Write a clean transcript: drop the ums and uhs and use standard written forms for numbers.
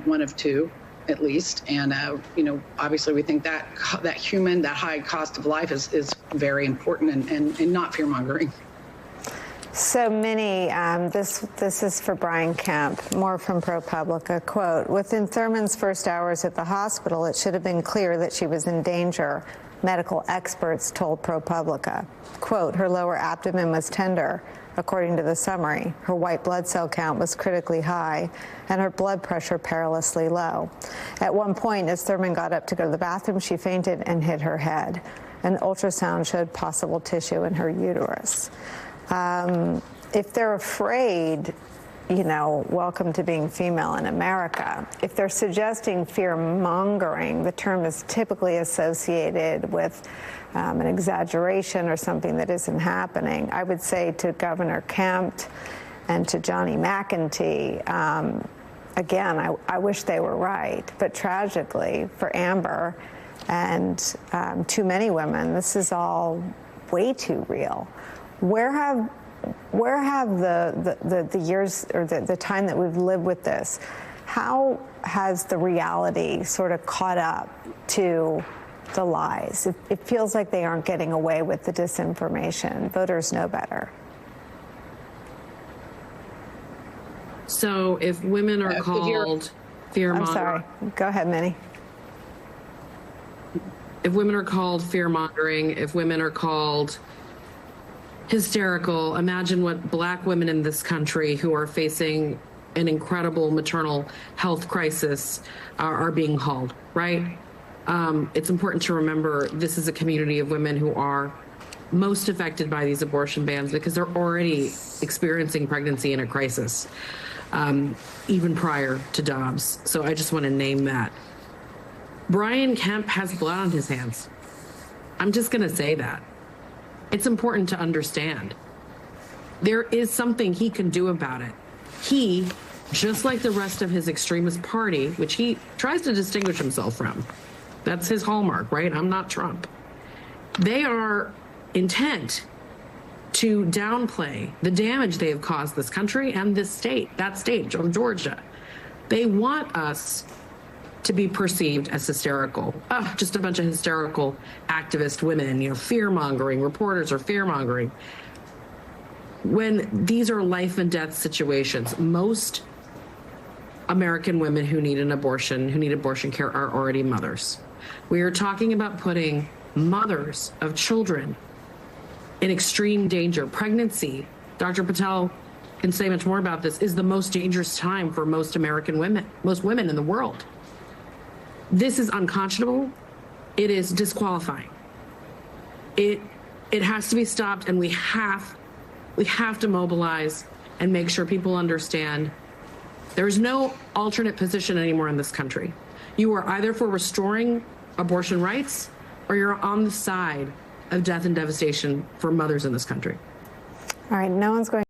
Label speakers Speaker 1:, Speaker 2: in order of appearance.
Speaker 1: one of two, at least. And, obviously we think that that high cost of life is very important and not fear-mongering.
Speaker 2: So Minnie, this is for Brian Kemp, more from ProPublica. Quote, within Thurman's first hours at the hospital, it should have been clear that she was in danger, medical experts told ProPublica. Quote, her lower abdomen was tender, according to the summary. Her white blood cell count was critically high, and her blood pressure perilously low. At one point, as Thurman got up to go to the bathroom, she fainted and hit her head. An ultrasound showed possible tissue in her uterus. If they're afraid, welcome to being female in America. If they're suggesting fear-mongering, the term is typically associated with an exaggeration or something that isn't happening. I would say to Governor Kemp and to Johnny McEntee, again, I wish they were right, but tragically for Amber and too many women, this is all way too real. Where have the years or the time that we've lived with this, how has the reality sort of caught up to the lies? It feels like they aren't getting away with the disinformation. Voters know better.
Speaker 3: So if women are called fear-mongering...
Speaker 2: I'm sorry. Go ahead, Minnie.
Speaker 3: If women are called fear-mongering, if women are called hysterical, imagine what Black women in this country who are facing an incredible maternal health crisis are being called, right? It's important to remember this is a community of women who are most affected by these abortion bans because they're already experiencing pregnancy in a crisis, even prior to Dobbs. So I just want to name that. Brian Kemp has blood on his hands. I'm just going to say that. It's important to understand. There is something he can do about it. He, just like the rest of his extremist party, which he tries to distinguish himself from, that's his hallmark, right? I'm not Trump. They are intent to downplay the damage they have caused this country and this state, that state of Georgia. They want us to be perceived as hysterical. Just a bunch of hysterical activist women, fear-mongering, reporters are fear-mongering. When these are life and death situations, most American women who need an abortion, who need abortion care, are already mothers. We are talking about putting mothers of children in extreme danger. Pregnancy, Dr. Patel can say much more about this, is the most dangerous time for most American women, most women in the world. This is unconscionable. It is disqualifying. It has to be stopped, and we have to mobilize and make sure people understand there is no alternate position anymore in this country. You are either for restoring abortion rights or you're on the side of death and devastation for mothers in this country.
Speaker 2: All right, no one's going